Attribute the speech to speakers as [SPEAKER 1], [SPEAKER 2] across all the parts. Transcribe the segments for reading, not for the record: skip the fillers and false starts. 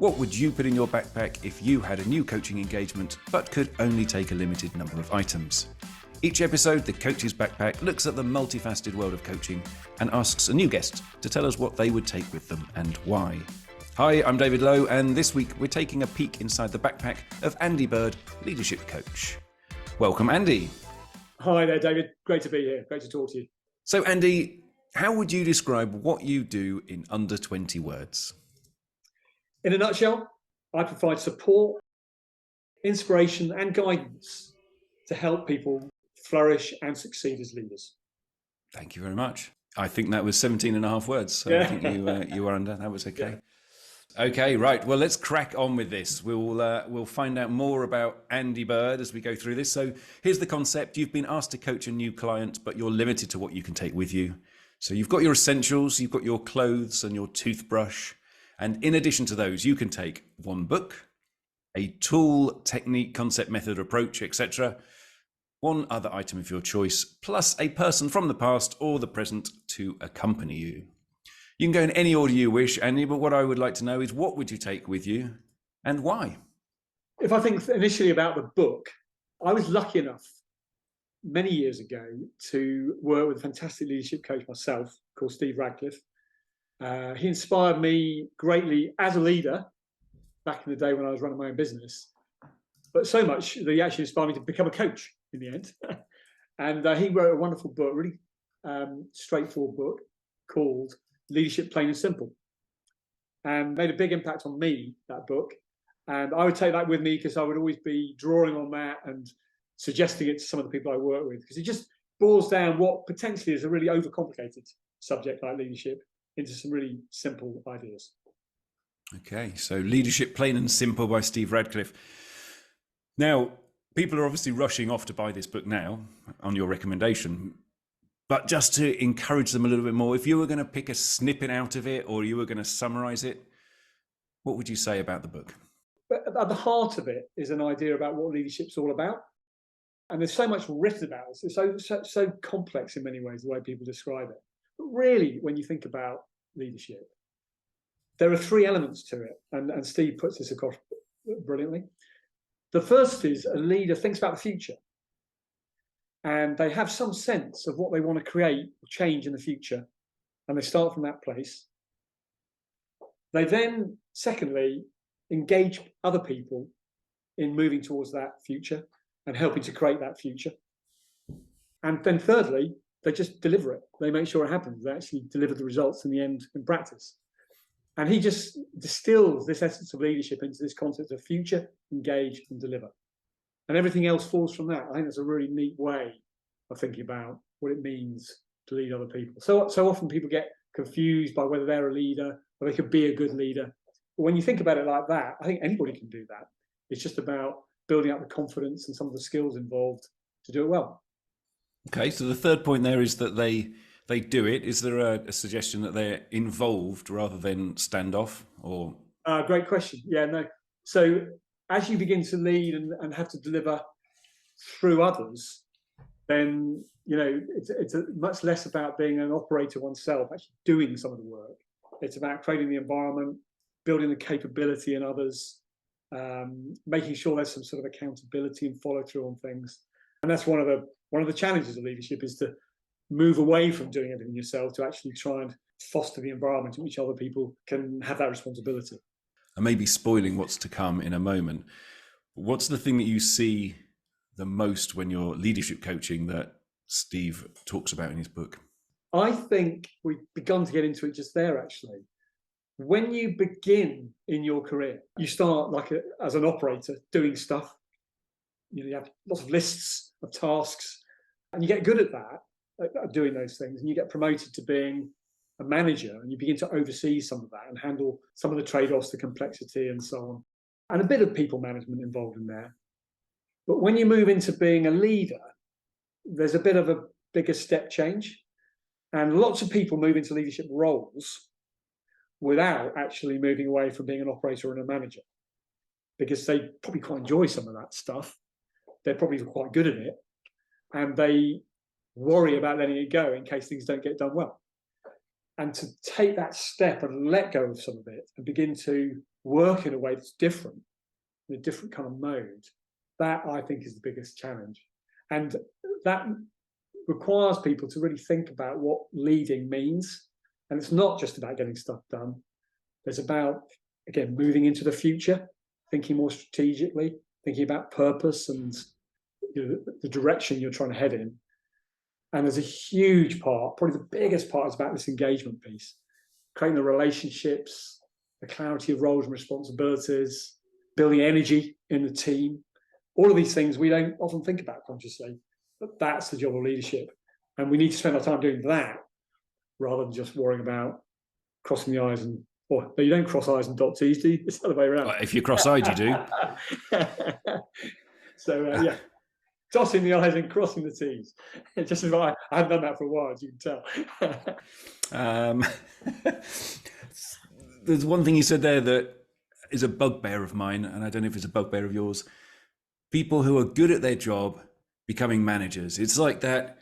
[SPEAKER 1] What would you put in your backpack if you had a new coaching engagement but could only take a limited number of items? Each episode, The Coach's Backpack looks at the multifaceted world of coaching and asks a new guest to tell us what they would take with them and why. Hi, I'm David Lowe, and this week we're taking a peek inside the backpack of Andy Bird, leadership coach. Welcome, Andy.
[SPEAKER 2] Hi there, David. Great to be here. Great to talk to you.
[SPEAKER 1] So, Andy, how would you describe what you do in under 20 words?
[SPEAKER 2] In a nutshell, I provide support, inspiration and guidance to help people flourish and succeed as leaders.
[SPEAKER 1] Thank you very much. I think that was 17 and a half words. So yeah. I think you were under. That was okay. Yeah. Okay, right. Well, let's crack on with this. We'll find out more about Andy Bird as we go through this. So here's the concept. You've been asked to coach a new client, but you're limited to what you can take with you. So you've got your essentials, you've got your clothes and your toothbrush. And in addition to those, you can take one book, a tool, technique, concept, method, approach, etc., one other item of your choice, plus a person from the past or the present to accompany you. You can go in any order you wish, Andy, but what I would like to know is what would you take with you and why?
[SPEAKER 2] If I think initially about the book, I was lucky enough many years ago to work with a fantastic leadership coach myself called Steve Radcliffe. He inspired me greatly as a leader back in the day when I was running my own business, but so much that he actually inspired me to become a coach in the end. And he wrote a wonderful book, really straightforward book called Leadership Plain and Simple, and made a big impact on me, that book. And I would take that with me because I would always be drawing on that and suggesting it to some of the people I work with, because it just boils down what potentially is a really overcomplicated subject like leadership into some really simple ideas.
[SPEAKER 1] Okay, so Leadership Plain and Simple by Steve Radcliffe. Now, people are obviously rushing off to buy this book now on your recommendation, but just to encourage them a little bit more, if you were going to pick a snippet out of it or you were going to summarize it, what would you say about the book?
[SPEAKER 2] But at the heart of it is an idea about what leadership's all about. And there's so much written about it. It's so complex in many ways, the way people describe it. But really, when you think about leadership, there are three elements to it. And Steve puts this across brilliantly. The first is a leader thinks about the future. And they have some sense of what they want to create or change in the future. And they start from that place. They then, secondly, engage other people in moving towards that future and helping to create that future. And then thirdly, they just deliver it. They make sure it happens. They actually deliver the results in the end in practice. And he just distills this essence of leadership into this concept of future, engage, and deliver. And everything else falls from that. I think that's a really neat way of thinking about what it means to lead other people. So often people get confused by whether they're a leader or they could be a good leader. But when you think about it like that, I think anybody can do that. It's just about building up the confidence and some of the skills involved to do it well.
[SPEAKER 1] Okay, so the third point there is that they do it. Is there a suggestion that they're involved rather than stand off? Or
[SPEAKER 2] great question. Yeah, no. So as you begin to lead and have to deliver through others, then it's much less about being an operator oneself, actually doing some of the work. It's about creating the environment, building the capability in others, making sure there's some sort of accountability and follow through on things. And that's one of the challenges of leadership, is to move away from doing everything yourself to actually try and foster the environment in which other people can have that responsibility.
[SPEAKER 1] I may be spoiling what's to come in a moment. What's the thing that you see the most when you're leadership coaching that Steve talks about in his book?
[SPEAKER 2] I think we've begun to get into it just there, actually. When you begin in your career, you start as an operator doing stuff. You have lots of lists of tasks, and you get good at that, at doing those things, and you get promoted to being a manager, and you begin to oversee some of that and handle some of the trade-offs, the complexity and so on, and a bit of people management involved in there. But when you move into being a leader, there's a bit of a bigger step change, and lots of people move into leadership roles without actually moving away from being an operator and a manager, because they probably quite enjoy some of that stuff. They're probably quite good at it, and they worry about letting it go in case things don't get done well. And to take that step and let go of some of it and begin to work in a way that's different, in a different kind of mode. That, I think, is the biggest challenge. And that requires people to really think about what leading means. And it's not just about getting stuff done. It's about, again, moving into the future, thinking more strategically, thinking about purpose and the direction you're trying to head in. And there's a huge part, probably the biggest part, is about this engagement piece, creating the relationships, the clarity of roles and responsibilities, building energy in the team. All of these things we don't often think about consciously, but that's the job of leadership. And we need to spend our time doing that rather than just worrying about crossing the I's and, or you don't cross I's and dot T's, do you? It's the other way around.
[SPEAKER 1] Well, if you're cross-eyed, you do.
[SPEAKER 2] So, yeah. Dotting the I's and crossing the T's. Just as I haven't done that for a while, as you can tell.
[SPEAKER 1] There's one thing you said there that is a bugbear of mine, and I don't know if it's a bugbear of yours. People who are good at their job becoming managers. It's like that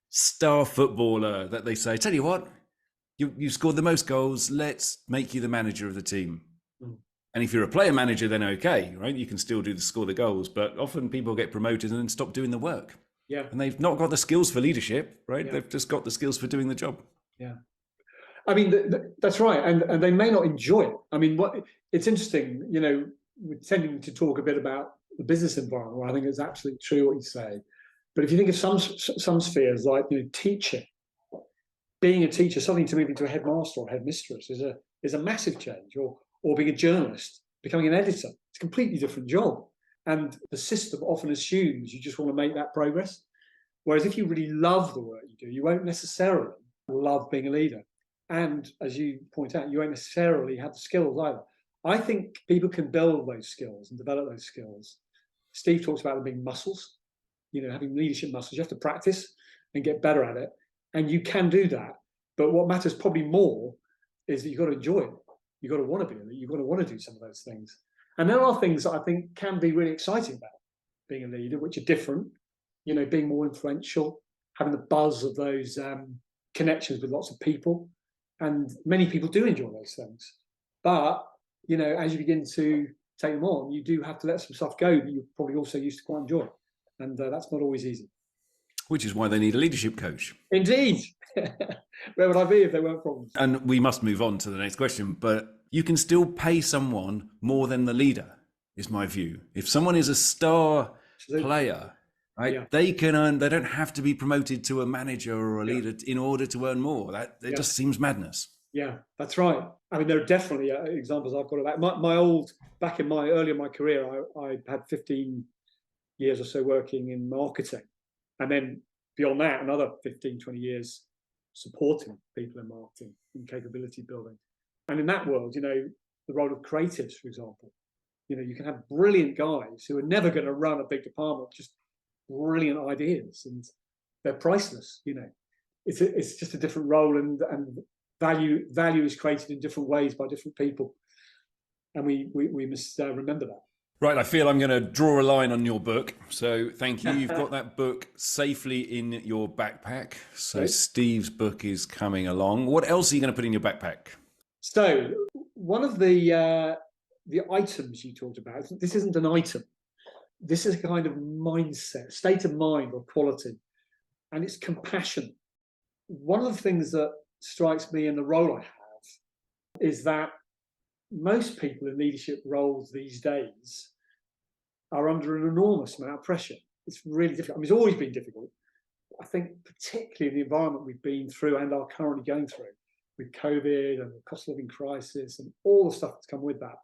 [SPEAKER 1] star footballer that they say, tell you what, you scored the most goals, let's make you the manager of the team. And if you're a player manager, then okay, right? You can still score the goals, but often people get promoted and then stop doing the work.
[SPEAKER 2] Yeah.
[SPEAKER 1] And they've not got the skills for leadership, right?
[SPEAKER 2] Yeah.
[SPEAKER 1] They've just got the skills for doing the job.
[SPEAKER 2] Yeah. I mean, that's right. And they may not enjoy it. I mean, it's interesting, we're tending to talk a bit about the business environment, where I think it's absolutely true what you say. But if you think of some spheres like, teaching, being a teacher, suddenly to move into a headmaster or headmistress is a massive change, or being a journalist, becoming an editor. It's a completely different job. And the system often assumes you just want to make that progress. Whereas if you really love the work you do, you won't necessarily love being a leader. And as you point out, you won't necessarily have the skills either. I think people can build those skills and develop those skills. Steve talks about them being muscles, having leadership muscles. You have to practice and get better at it. And you can do that. But what matters probably more is that you've got to enjoy it. You've got to want to be a leader. You've got to want to do some of those things. And there are things that I think can be really exciting about being a leader, which are different, being more influential, having the buzz of those connections with lots of people. And many people do enjoy those things. But, as you begin to take them on, you do have to let some stuff go that you probably also used to quite enjoy. And that's not always easy.
[SPEAKER 1] Which is why they need a leadership coach.
[SPEAKER 2] Indeed. Where would I be if there weren't problems?
[SPEAKER 1] And we must move on to the next question, but you can still pay someone more than the leader, is my view. If someone is a star player, right, yeah, they can earn, they don't have to be promoted to a manager or a leader in order to earn more. That just seems madness.
[SPEAKER 2] Yeah, that's right. I mean, there are definitely examples I've got of that. Back in early in my career, I had 15 years or so working in marketing. And then beyond that, another 15, 20 years supporting people in marketing and capability building. And in that world, the role of creatives, for example, you can have brilliant guys who are never going to run a big department, just brilliant ideas, and they're priceless. It's just a different role, and value is created in different ways by different people. And we must remember that.
[SPEAKER 1] Right, I feel I'm going to draw a line on your book. So thank you. You've got that book safely in your backpack. So great. Steve's book is coming along. What else are you going to put in your backpack?
[SPEAKER 2] So one of the items you talked about, this isn't an item. This is a kind of mindset, state of mind or quality, and it's compassion. One of the things that strikes me in the role I have is that most people in leadership roles these days are under an enormous amount of pressure. It's really difficult. I mean, it's always been difficult. I think particularly in the environment we've been through and are currently going through with COVID and the cost of living crisis and all the stuff that's come with that.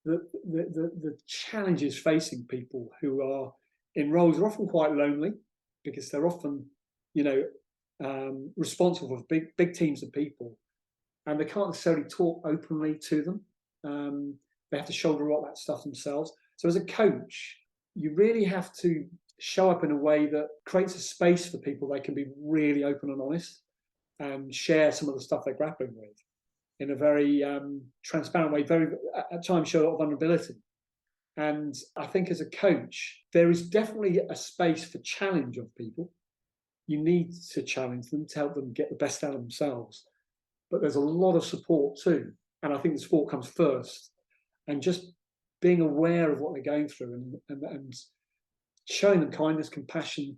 [SPEAKER 2] The challenges facing people who are in roles are often quite lonely because they're often, responsible for big teams of people, and they can't necessarily talk openly to them. They have to shoulder all that stuff themselves. So as a coach, you really have to show up in a way that creates a space for people they can be really open and honest and share some of the stuff they're grappling with in a very transparent way, at times show a lot of vulnerability. And I think as a coach, there is definitely a space for challenge of people. You need to challenge them to help them get the best out of themselves. But there's a lot of support too. And I think the support comes first. and just being aware of what they're going through, and showing them kindness, compassion,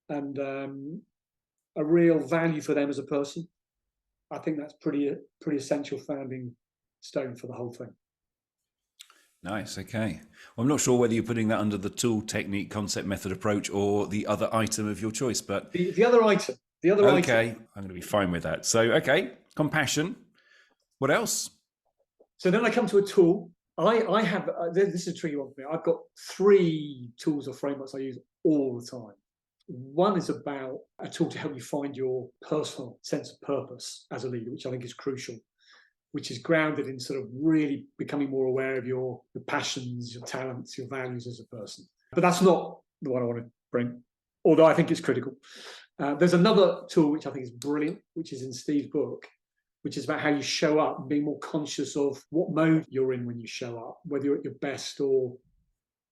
[SPEAKER 2] and a real value for them as a person. I think that's pretty essential founding stone for the whole thing.
[SPEAKER 1] Nice. Okay. Well, I'm not sure whether you're putting that under the tool, technique, concept, method, approach, or the other item of your choice, but
[SPEAKER 2] the other item.
[SPEAKER 1] Okay, I'm going to be fine with that. So, okay, compassion. What else?
[SPEAKER 2] So then I come to a tool. I have, this is a tricky one for me. I've got 3 tools or frameworks I use all the time. One is about a tool to help you find your personal sense of purpose as a leader, which I think is crucial, which is grounded in sort of really becoming more aware of your passions, your talents, your values as a person. But that's not the one I want to bring, although I think it's critical. There's another tool which I think is brilliant, which is in Steve's book, which is about how you show up and being more conscious of what mode you're in when you show up, whether you're at your best or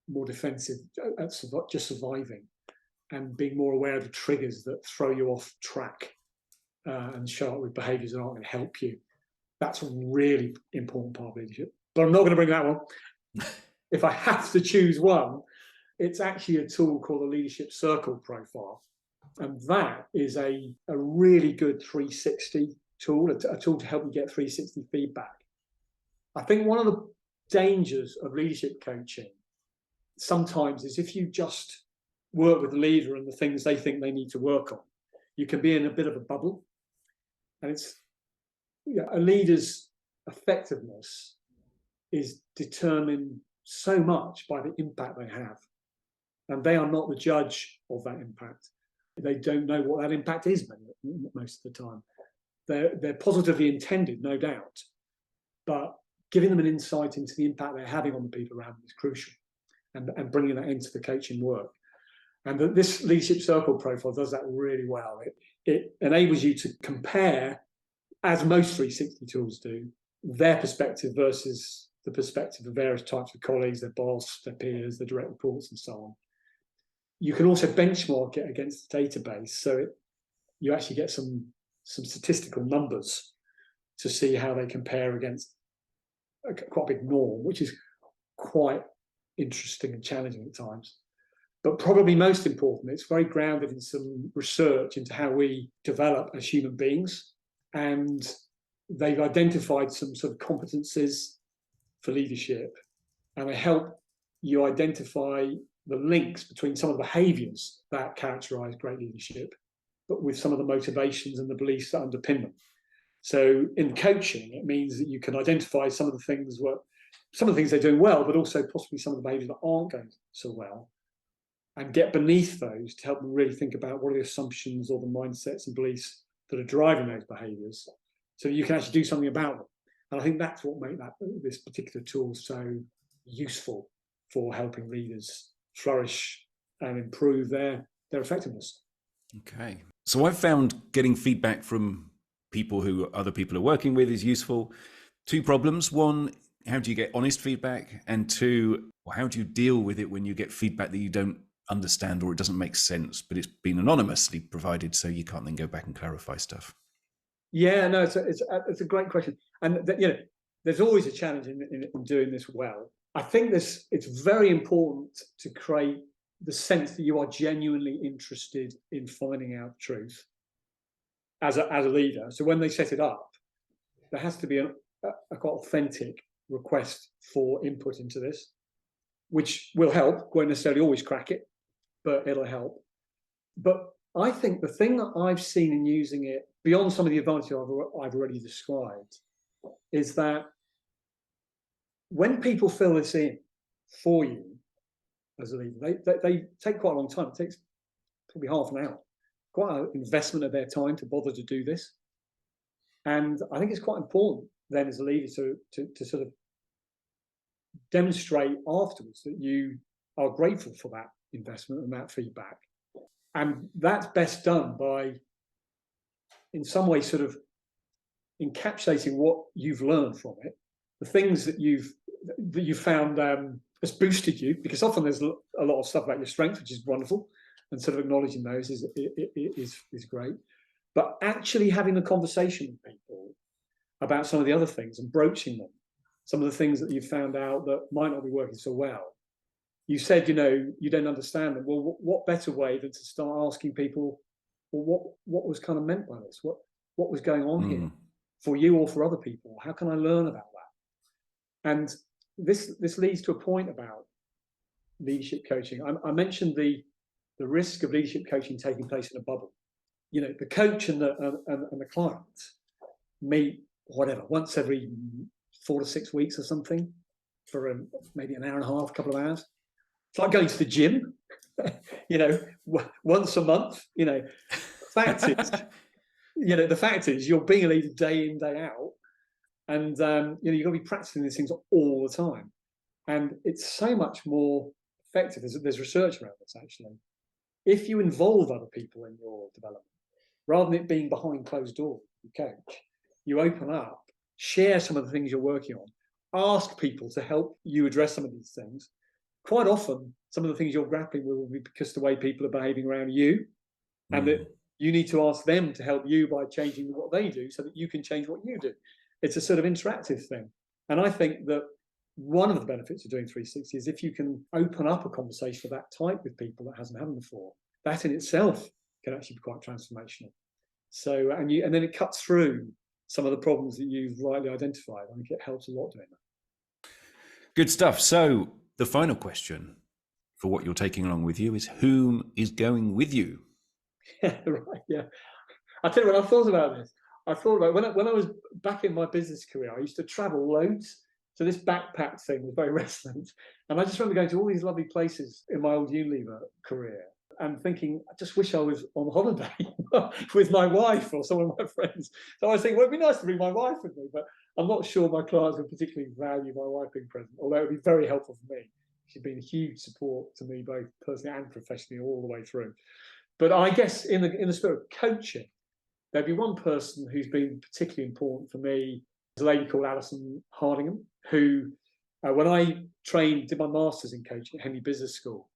[SPEAKER 2] more defensive, just surviving, and being more aware of the triggers that throw you off track and show up with behaviours that aren't going to help you. That's a really important part of leadership. But I'm not going to bring that one. If I have to choose one, it's actually a tool called the Leadership Circle Profile. And that is a really good 360 tool, a tool to help you get 360 feedback. I think one of the dangers of leadership coaching sometimes is if you just work with the leader and the things they think they need to work on, you can be in a bit of a bubble. And it's, a leader's effectiveness is determined so much by the impact they have. And they are not the judge of that impact. They don't know what that impact is most of the time. They're positively intended, no doubt, but giving them an insight into the impact they're having on the people around them is crucial, and bringing that into the coaching work. And this Leadership Circle Profile does that really well. It enables you to compare, as most 360 tools do, their perspective versus the perspective of various types of colleagues, their boss, their peers, their direct reports, and so on. You can also benchmark it against the database, so you actually get some statistical numbers to see how they compare against quite a big norm, which is quite interesting and challenging at times. But probably most important, it's very grounded in some research into how we develop as human beings. And they've identified some sort of competencies for leadership, and they help you identify the links between some of the behaviours that characterise great leadership, but with some of the motivations and the beliefs that underpin them. So in coaching, it means that you can identify some of the things they're doing well, but also possibly some of the behaviours that aren't going so well, and get beneath those to help them really think about what are the assumptions or the mindsets and beliefs that are driving those behaviours, so that you can actually do something about them. And I think that's what makes this particular tool so useful for helping leaders flourish and improve their effectiveness.
[SPEAKER 1] Okay. So I've found getting feedback from people who other people are working with is useful. 2 problems. 1, how do you get honest feedback? And 2, how do you deal with it when you get feedback that you don't understand or it doesn't make sense, but it's been anonymously provided, so you can't then go back and clarify stuff?
[SPEAKER 2] Yeah, no, it's a great question. And there's always a challenge in doing this well. I think it's very important to create the sense that you are genuinely interested in finding out truth as a leader. So when they set it up, there has to be a quite authentic request for input into this, which will help. Won't necessarily always crack it, but it'll help. But I think the thing that I've seen in using it, beyond some of the advantages I've already described, is that when people fill this in for you as a leader, they take quite a long time. It takes probably half an hour, quite an investment of their time to bother to do this. And I think it's quite important then as a leader to sort of demonstrate afterwards that you are grateful for that investment and that feedback. And that's best done by, in some way, sort of encapsulating what you've learned from it, the things that you've found has boosted you, because often there's a lot of stuff about your strengths, which is wonderful, and sort of acknowledging those is great. But actually having a conversation with people about some of the other things and broaching them some of the things that you've found out that might not be working so well. You said, you don't understand them. Well, what better way than to start asking people, well, what was kind of meant by this? What was going on here for you or for other people? How can I learn about that? And this leads to a point about leadership coaching. I mentioned the risk of leadership coaching taking place in a bubble. The coach and the client meet once every 4 to 6 weeks or something for maybe an hour and a half, a couple of hours. It's like going to the gym, once a month. The fact is you're being a leader day in, day out, and you've got to be practicing these things all the time. And it's so much more effective. There's research around this, actually. If you involve other people in your development, rather than it being behind closed doors, you coach, you open up, share some of the things you're working on, ask people to help you address some of these things. Quite often, some of the things you're grappling with will be because the way people are behaving around you, and that you need to ask them to help you by changing what they do so that you can change what you do. It's a sort of interactive thing. And I think that one of the benefits of doing 360 is if you can open up a conversation of that type with people that hasn't happened before, that in itself can actually be quite transformational. So, and then it cuts through some of the problems that you've rightly identified. I think it helps a lot doing that.
[SPEAKER 1] Good stuff. So the final question for what you're taking along with you is, whom is going with you?
[SPEAKER 2] Yeah, right. Yeah. I tell you what, I thought about this. I thought about when I was back in my business career, I used to travel loads. So this backpack thing was very resonant. And I just remember going to all these lovely places in my old Unilever career and thinking, I just wish I was on holiday with my wife or some of my friends. So I was thinking, well, it'd be nice to bring my wife with me, but I'm not sure my clients would particularly value my wife being present, although it would be very helpful for me. She's been a huge support to me, both personally and professionally, all the way through. But I guess in the spirit of coaching, there'd be one person who's been particularly important for me. There's a lady called Alison Hardingham, who, when I did my master's in coaching at Henley Business School,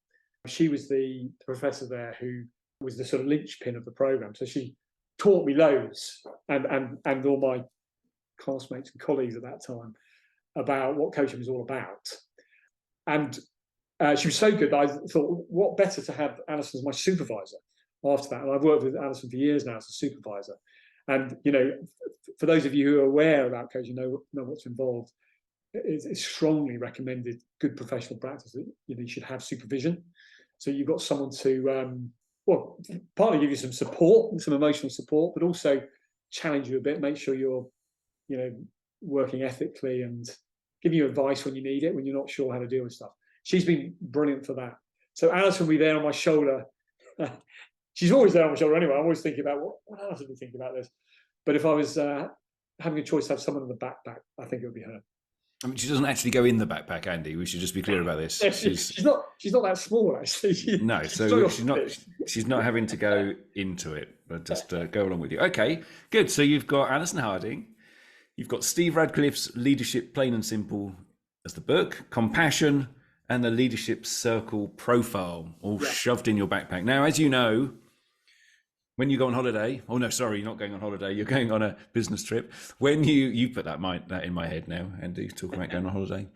[SPEAKER 2] she was the professor there who was the sort of linchpin of the program. So she taught me loads, and all my classmates and colleagues at that time, about what coaching was all about. And she was so good that I thought, what better to have Alison as my supervisor after that. And I've worked with Alison for years now as a supervisor. And, for those of you who are aware about coaching, know what's involved. It's strongly recommended, good professional practice, that you should have supervision. So you've got someone to, partly give you some support, some emotional support, but also challenge you a bit, make sure you're, working ethically and give you advice when you need it, when you're not sure how to deal with stuff. She's been brilliant for that. So Alison will be there on my shoulder. She's always there on my shoulder anyway. I'm always thinking about what else would we think about this. But if I was having a choice to have someone in the backpack, I think it would be her.
[SPEAKER 1] I mean, she doesn't actually go in the backpack, Andy. We should just be clear about this.
[SPEAKER 2] Yeah, she's not that small, actually.
[SPEAKER 1] She's not having to go into it, but just go along with you. Okay, good. So you've got Alison Harding, you've got Steve Radcliffe's Leadership Plain and Simple as the book, Compassion, and the Leadership Circle Profile, all shoved in your backpack. Now, as you know, when you go on holiday, you're not going on holiday, you're going on a business trip. When you put that in my head now, Andy, talking about going on holiday.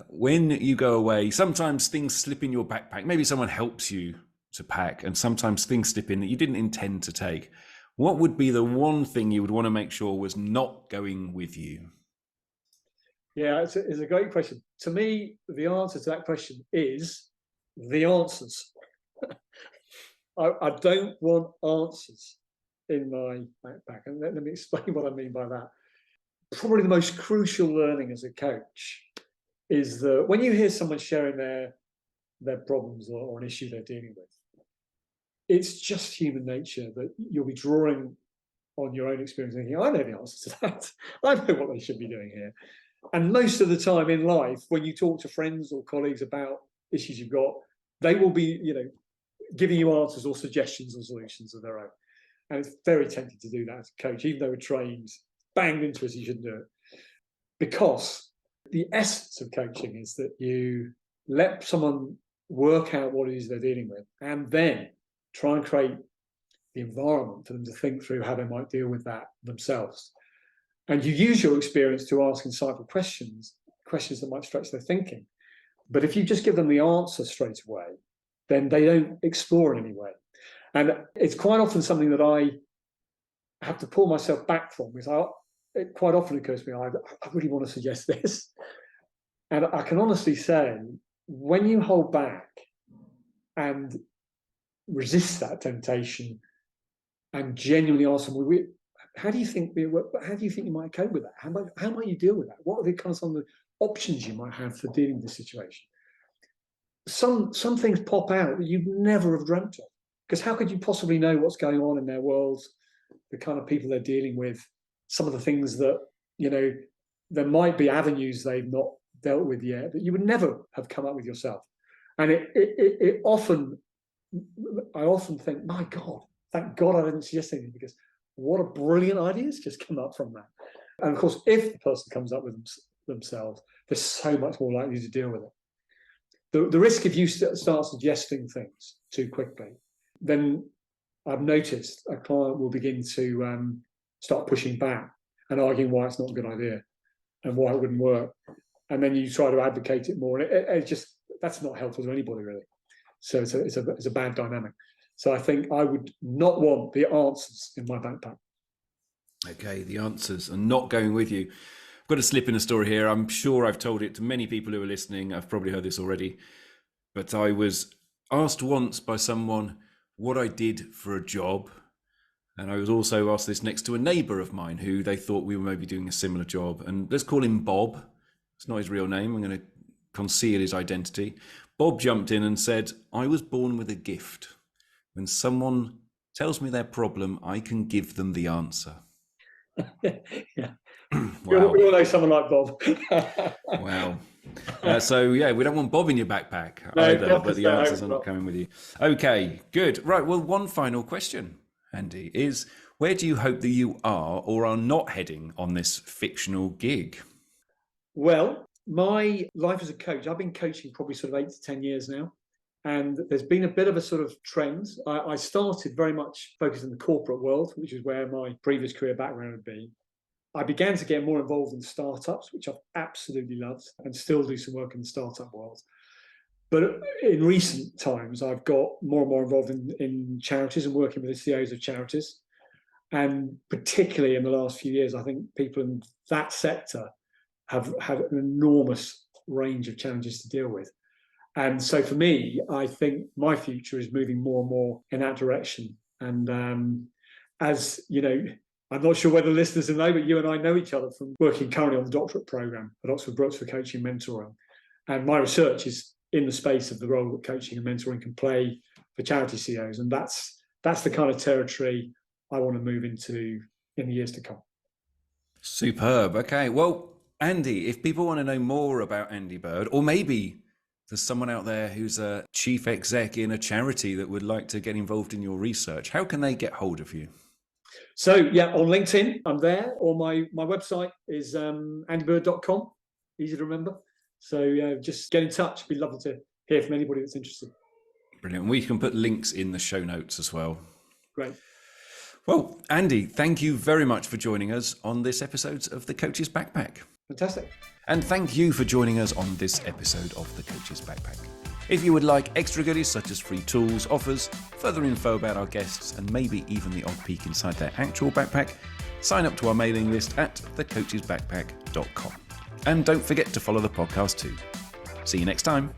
[SPEAKER 1] When you go away, sometimes things slip in your backpack. Maybe someone helps you to pack, and sometimes things slip in that you didn't intend to take. What would be the one thing you would want to make sure was not going with you?
[SPEAKER 2] Yeah, it's a great question. To me, the answer to that question is the answers. I don't want answers in my backpack. And let me explain what I mean by that. Probably the most crucial learning as a coach is that when you hear someone sharing their problems or an issue they're dealing with, it's just human nature that you'll be drawing on your own experience and thinking, I know the answer to that. I know what they should be doing here. And most of the time in life, when you talk to friends or colleagues about issues you've got, they will be, giving you answers or suggestions or solutions of their own. And it's very tempting to do that as a coach, even though we're trained, banged into us, you shouldn't do it. Because the essence of coaching is that you let someone work out what it is they're dealing with, and then try and create the environment for them to think through how they might deal with that themselves. And you use your experience to ask insightful questions questions that might stretch their thinking. But if you just give them the answer straight away, then they don't explore in any way. And it's quite often something that I have to pull myself back from, because it quite often occurs to me, I really want to suggest this. And I can honestly say, when you hold back and resist that temptation and genuinely ask them, well, how do you think you might cope with that? How might you deal with that? What are the kind of some of the options you might have for dealing with the situation? Some things pop out that you'd never have dreamt of, because how could you possibly know what's going on in their worlds, the kind of people they're dealing with, some of the things that, there might be avenues they've not dealt with yet that you would never have come up with yourself. And I often think, my God, thank God I didn't suggest anything, because what a brilliant ideas just come up from that. And of course, if the person comes up with themselves, they're so much more likely to deal with it. The risk if you start suggesting things too quickly, then I've noticed a client will begin to start pushing back and arguing why it's not a good idea and why it wouldn't work. And then you try to advocate it more. And that's not helpful to anybody, really. So it's a bad dynamic. So I think I would not want the answers in my backpack.
[SPEAKER 1] Okay, the answers are not going with you. I've got to slip in a story here. I'm sure I've told it to many people who are listening. I've probably heard this already. But I was asked once by someone what I did for a job. And I was also asked this next to a neighbour of mine who they thought we were maybe doing a similar job. And let's call him Bob. It's not his real name. I'm going to conceal his identity. Bob jumped in and said, I was born with a gift. When someone tells me their problem, I can give them the answer.
[SPEAKER 2] Yeah.
[SPEAKER 1] Wow.
[SPEAKER 2] We all know someone like Bob.
[SPEAKER 1] Wow. So, we don't want Bob in your backpack either, but the answers are not coming with you. Okay, good. Right, well, one final question, Andy, is where do you hope that you are or are not heading on this fictional gig?
[SPEAKER 2] Well, my life as a coach, I've been coaching probably sort of 8 to 10 years now. And there's been a bit of a sort of trend. I started very much focused in the corporate world, which is where my previous career background had been. I began to get more involved in startups, which I've absolutely loved, and still do some work in the startup world. But in recent times, I've got more and more involved in charities and working with the CEOs of charities. And particularly in the last few years, I think people in that sector have had an enormous range of challenges to deal with. And so for me, I think my future is moving more and more in that direction. And as you know, I'm not sure whether listeners know, but you and I know each other from working currently on the doctorate programme at Oxford Brookes for coaching and mentoring. And my research is in the space of the role that coaching and mentoring can play for charity CEOs. And that's the kind of territory I want to move into in the years to come.
[SPEAKER 1] Superb. Okay. Well, Andy, if people want to know more about Andy Bird, or maybe there's someone out there who's a chief exec in a charity that would like to get involved in your research, how can they get hold of you?
[SPEAKER 2] So, on LinkedIn, I'm there, or my website is andybird.com, easy to remember. So just get in touch. Be lovely to hear from anybody that's interested.
[SPEAKER 1] Brilliant. We can put links in the show notes as well.
[SPEAKER 2] Great.
[SPEAKER 1] Well, Andy, thank you very much for joining us on this episode of The Coach's Backpack.
[SPEAKER 2] Fantastic.
[SPEAKER 1] And thank you for joining us on this episode of The Coach's Backpack. If you would like extra goodies such as free tools, offers, further info about our guests, and maybe even the odd peek inside their actual backpack, sign up to our mailing list at thecoachesbackpack.com. And don't forget to follow the podcast too. See you next time.